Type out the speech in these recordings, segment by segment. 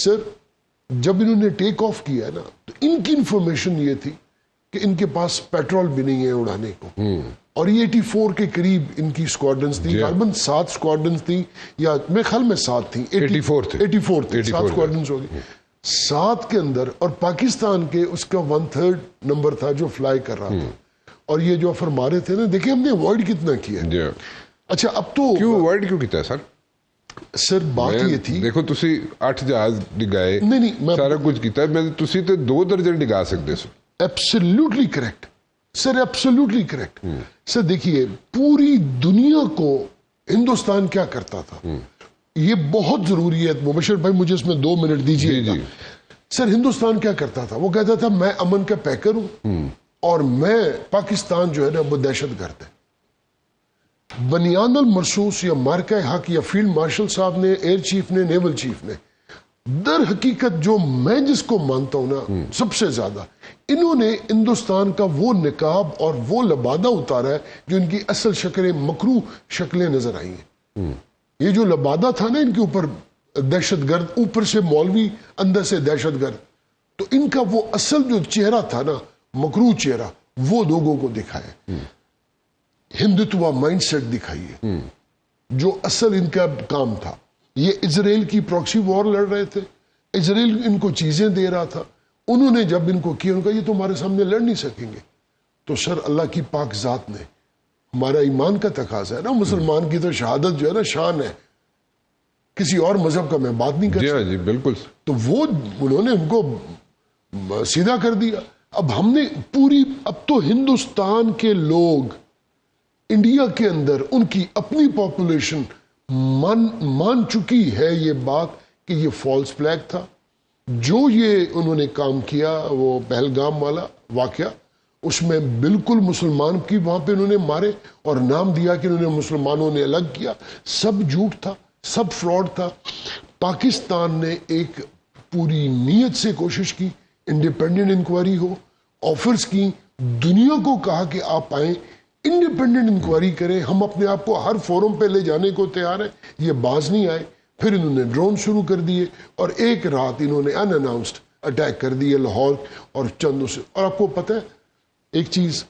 سر جب انہوں نے ٹیک آف کیا ہے نا تو ان کی انفارمیشن یہ تھی کہ ان کے پاس پیٹرول بھی نہیں ہے اڑانے کو، اور یہ 84 کے قریب ان کی اسکواڈرنس تھی، غالباً 7 اسکواڈرنس تھی، یا میرے خیال میں 7 تھیں، 84 تھی، 7 اسکواڈرنس ہوگی 7 کے اندر، اور پاکستان کے اس کا 1/3 نمبر تھا جو فلائی کر رہا تھا، اور یہ جو فرما رہے تھے نا، دیکھیں ہم نے اوائڈ کتنا کیا. اچھا اب تو کیوں اوائڈ کیوں کیتا ہے سر بات یہ تھی، دیکھو تسی 8 جہاز ڈگائے، سارا کچھ کیتا ہے، تسی تے 2 درجن ڈگا سکتے سو. ایبسلیوٹلی کریکٹ سر، ایبسلیوٹلی کریکٹ سر. دیکھیے پوری دنیا کو ہندوستان کیا کرتا تھا، یہ بہت ضروری ہے مبشر بھائی، مجھے اس میں 2 منٹ دیجیے گا. سر ہندوستان کیا کرتا تھا، وہ کہتا تھا میں امن کا پیکر ہوں اور میں پاکستان جو ہے نا وہ دہشت گرد ہے. بنیان المرصوص یا مارکہ حق یا فیلڈ مارشل صاحب نے، ایئر چیف نے، نیول چیف نے، در حقیقت جو میں جس کو مانتا ہوں نا سب سے زیادہ، انہوں نے ہندوستان کا وہ نقاب اور وہ لبادہ اتارا ہے جو ان کی اصل شکلیں، مکروہ شکلیں نظر آئی ہیں. یہ جو لبادہ تھا نا ان کے اوپر، دہشت گرد، اوپر سے مولوی، اندر سے دہشت گرد، تو ان کا وہ اصل جو چہرہ تھا نا، مکروہ چہرہ، وہ لوگوں کو دکھایا. ہندوتوا مائنڈ سیٹ دکھائیے، جو اصل ان کا کام تھا. یہ اسرائیل کی پراکسی وار لڑ رہے تھے، اسرائیل ان کو چیزیں دے رہا تھا، انہوں نے جب ان کو کیا، ان کا یہ تمہارے سامنے لڑ نہیں سکیں گے. تو سر اللہ کی پاک ذات نے، ہمارا ایمان کا تقاضا ہے نا، مسلمان کی تو شہادت جو ہے نا شان ہے، کسی اور مذہب کا میں بات نہیں کر سکتا. جی بالکل. تو وہ انہوں نے ان کو سیدھا کر دیا. اب ہم نے پوری، اب تو ہندوستان کے لوگ انڈیا کے اندر ان کی اپنی پاپولیشن مان چکی ہے یہ بات کہ یہ فالس فلیگ تھا. جو یہ انہوں نے کام کیا، وہ پہلگام والا واقعہ، اس میں بالکل مسلمان کی وہاں پہ انہوں نے مارے اور نام دیا کہ انہوں نے مسلمانوں نے الگ کیا، سب جھوٹ تھا، سب فراڈ تھا. پاکستان نے ایک پوری نیت سے کوشش کی، انڈیپینڈنٹ انکوائری ہو، آفرز کی، دنیا کو کہا کہ آپ آئیں، انڈیپینڈنٹ انکوائری کریں، ہم اپنے آپ کو ہر فورم پہ لے جانے کو تیار ہیں. یہ باز نہیں آئے. پھر انہوں نے ڈرون شروع کر دیے اور ایک رات انہوں نے ان اناؤنسڈ اٹیک کر دیے لاہور اور چندوں سے. اور آپ کو پتہ ہے ایک چیز،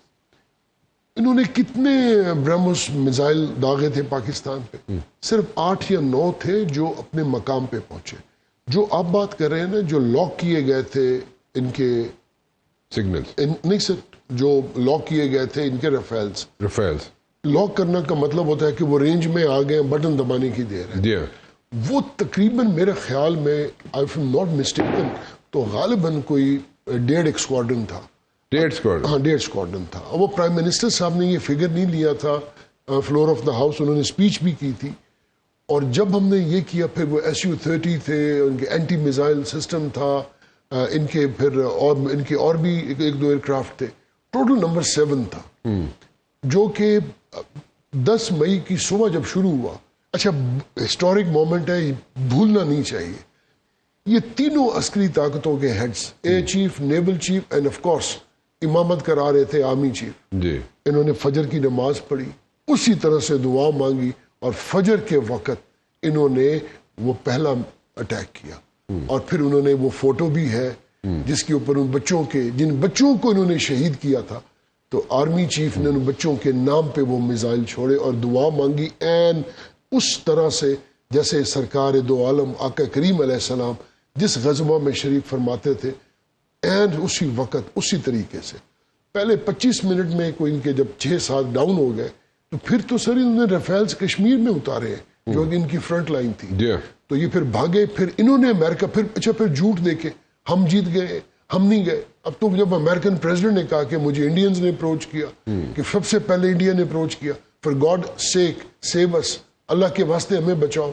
انہوں نے کتنے برہموس میزائل داغے تھے پاکستان پہ؟ صرف 8 یا 9 تھے جو اپنے مقام پہ پہنچے. جو آپ بات کر رہے ہیں نا، جو لاک کیے گئے تھے ان کے سگنل، نہیں سر، جو لاک کیے گئے تھے ان کے رفیلز، لاک کرنا کا مطلب ہوتا ہے کہ وہ رینج میں آ گئے، بٹن دبانے کی دیر ہے. وہ تقریباً میرے خیال میں آئی ایم ناٹ مسٹیکن تو غالباً کوئی 1.5 اسکواڈرن تھا. 1.5 اسکواڈرن تھا. وہ پرائم منسٹر صاحب نے یہ فگر نہیں لیا تھا، فلور آف دا ہاؤس انہوں نے اسپیچ بھی کی تھی. اور جب ہم نے یہ کیا، پھر وہ SU-30 تھے، ان کے اینٹی میزائل سسٹم تھا، ان کے پھر اور ان کے اور بھی 1-2 ایئر کرافٹ تھے. ٹوٹل نمبر 7 تھا، جو کہ 10 مئی کی صبح جب شروع ہوا. اچھا ہسٹورک مومنٹ ہے، بھولنا نہیں چاہیے. یہ تینوں عسکری طاقتوں کے heads, air chief, naval chief and of course امامت کرا رہے تھے آرمی چیف، انہوں نے فجر کی نماز پڑھی، اسی طرح سے دعا مانگی، اور فجر کے وقت انہوں نے وہ پہلا اٹیک کیا. اور پھر انہوں نے وہ فوٹو بھی ہے جس کے اوپر ان بچوں کے، جن بچوں کو انہوں نے شہید کیا تھا، تو آرمی چیف نے ان بچوں کے نام پہ وہ میزائل چھوڑے اور دعا مانگی، این اس طرح سے جیسے سرکار دو عالم آقا کریم علیہ السلام جس غزوہ میں شریک فرماتے تھے، اینڈ اسی وقت اسی طریقے سے. پہلے 25 منٹ میں کوئی ان کے جب 6-7 ڈاؤن ہو گئے، تو پھر تو سر انہوں نے رفیلز کشمیر میں اتارے ہیں جو ان کی فرنٹ لائن تھی. تو یہ پھر بھاگے، پھر انہوں نے امریکہ، پھر جھوٹ دیکھے ہم جیت گئے، ہم نہیں گئے. اب تو جب امریکن پریزیڈنٹ نے کہا کہ مجھے انڈینز نے اپروچ کیا، کہ سب سے پہلے انڈیا نے اپروچ کیا، for God sake save us, اللہ کے واسطے ہمیں بچاؤ.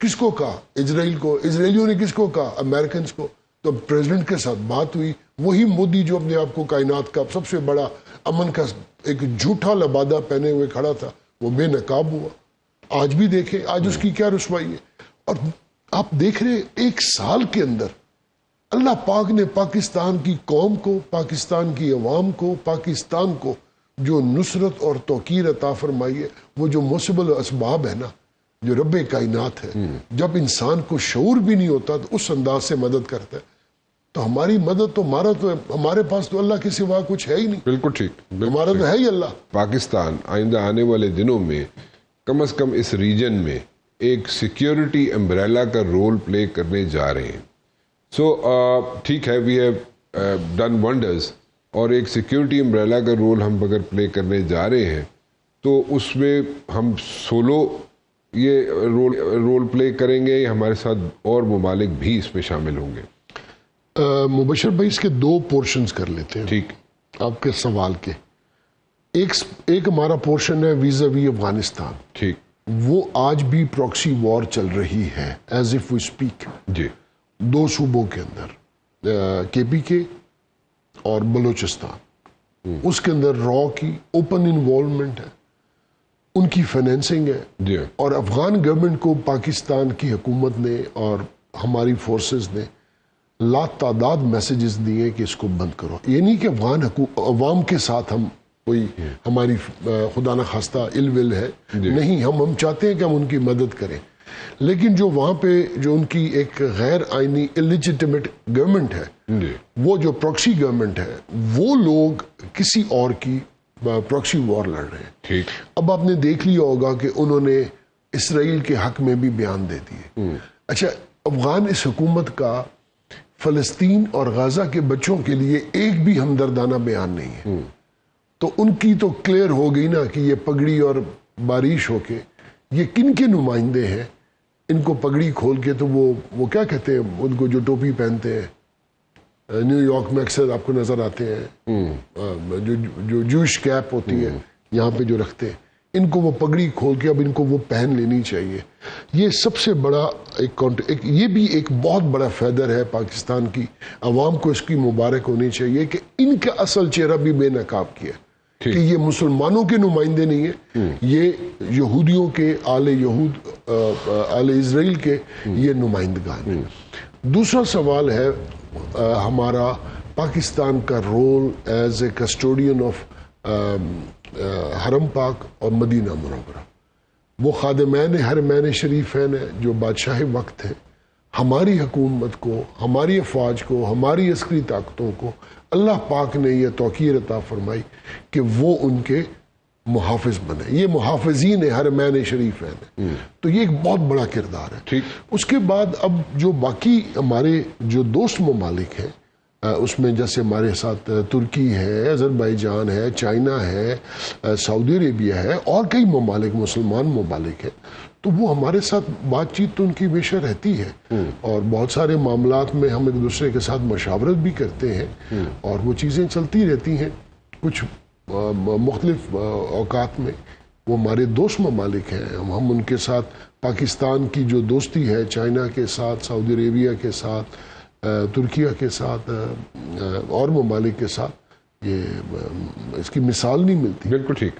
کس کو کہا؟ اسرائیل کو. اسرائیلیوں نے کس کو کہا؟ امریکنز کو. تو پریزیڈنٹ کے ساتھ بات ہوئی، وہی مودی جو اپنے آپ کو کائنات کا سب سے بڑا امن کا ایک جھوٹا لبادہ پہنے ہوئے کھڑا تھا، وہ بے نقاب ہوا. آج بھی دیکھیں آج اس کی کیا رسوائی ہے. اور آپ دیکھ رہے 1 سال کے اندر اللہ پاک نے پاکستان کی قوم کو، پاکستان کی عوام کو، پاکستان کو جو نصرت اور توقیر عطا فرمائی ہے، وہ جو موسبل اسباب ہے نا، جو رب کائنات ہے جب انسان کو شعور بھی نہیں ہوتا تو اس انداز سے مدد کرتا ہے، تو ہماری مدد تو ہمارے پاس تو اللہ کے سوا کچھ ہے ہی نہیں. بالکل ٹھیک، ہمارا تو ہے ہی اللہ. پاکستان آئندہ آنے والے دنوں میں کم از کم اس ریجن میں ایک سیکیورٹی امبریلا کا رول پلے کرنے جا رہے ہیں. سو ٹھیک ہے، وی ہیو ڈن ونڈرز، اور ایک سیکیورٹی امبریلا کا رول ہم اگر پلے کرنے جا رہے ہیں تو اس میں ہم سولو یہ رول پلے کریں گے یا ہمارے ساتھ اور ممالک بھی اس میں شامل ہوں گے؟ مبشر بھائی اس کے دو پورشنز کر لیتے ہیں ٹھیک آپ کے سوال کے. ایک ہمارا پورشن ہے ویزا وی افغانستان. ٹھیک. وہ آج بھی پراکسی وار چل رہی ہے ایز اف وی اسپیک. جی. دو صوبوں کے اندر کے پی کے اور بلوچستان. اس کے اندر را کی اوپن انوالومنٹ ہے، ان کی فائنینسنگ ہے. جی. اور افغان گورنمنٹ کو پاکستان کی حکومت نے اور ہماری فورسز نے لا تعداد میسیجز دیے کہ اس کو بند کرو. یہ نہیں کہ افغان عوام کے ساتھ ہم کوئی ہماری خدا نخواستہ ال ول ہے، نہیں، ہم چاہتے ہیں کہ ہم ان کی مدد کریں، لیکن جو وہاں پہ جو ان کی ایک غیر آئینی الیجیٹمیٹ گورنمنٹ ہے، وہ جو پراکسی گورنمنٹ ہے، وہ لوگ کسی اور کی پراکسی وار لڑ رہے ہیں. ٹھیک. اب آپ نے دیکھ لیا ہوگا کہ انہوں نے اسرائیل کے حق میں بھی بیان دے دیے. اچھا، افغان اس حکومت کا فلسطین اور غزہ کے بچوں کے لیے ایک بھی ہمدردانہ بیان نہیں ہے. تو ان کی تو کلیئر ہو گئی نا کہ یہ پگڑی اور بارش ہو کے یہ کن کے نمائندے ہیں. ان کو پگڑی کھول کے تو وہ کیا کہتے ہیں، ان کو جو ٹوپی پہنتے ہیں نیو یارک میں اکثر آپ کو نظر آتے ہیں، جو جوش کیپ ہوتی ہے یہاں پہ جو رکھتے ہیں، ان کو وہ پگڑی کھول کے اب ان کو وہ پہن لینی چاہیے. یہ سب سے بڑا یہ بھی ایک بہت بڑا فیدر ہے پاکستان کی عوام کو، اس کی مبارک ہونی چاہیے کہ ان کا اصل چہرہ بھی بے نقاب کیا کہ یہ مسلمانوں کے نمائندے نہیں ہیں، یہ یہودیوں کے آل اسرائیل کے یہ نمائندگان ہیں. دوسرا سوال ہے ہمارا پاکستان کا role as a custodian of حرم پاک اور مدینہ منورہ. وہ خادمین حرمین شریفین ہیں جو بادشاہ وقت ہیں. ہماری حکومت کو، ہماری افواج کو، ہماری عسکری طاقتوں کو اللہ پاک نے یہ توقیر عطا فرمائی کہ وہ ان کے محافظ بنے. یہ محافظین حرمین شریفین ہیں، تو یہ ایک بہت بڑا کردار ہے. اس کے بعد اب جو باقی ہمارے جو دوست ممالک ہیں، اس میں جیسے ہمارے ساتھ ترکی ہے، آذربائیجان ہے، چائنا ہے، سعودی عربیہ ہے، اور کئی ممالک مسلمان ممالک ہیں، تو وہ ہمارے ساتھ بات چیت تو ان کی ہمیشہ رہتی ہے، اور بہت سارے معاملات میں ہم ایک دوسرے کے ساتھ مشاورت بھی کرتے ہیں، اور وہ چیزیں چلتی رہتی ہیں. کچھ مختلف اوقات میں وہ ہمارے دوست ممالک ہیں، ہم ان کے ساتھ پاکستان کی جو دوستی ہے چائنا کے ساتھ، سعودی عربیہ کے ساتھ، ترکیہ کے ساتھ اور ممالک کے ساتھ، یہ اس کی مثال نہیں ملتی. بالکل ٹھیک.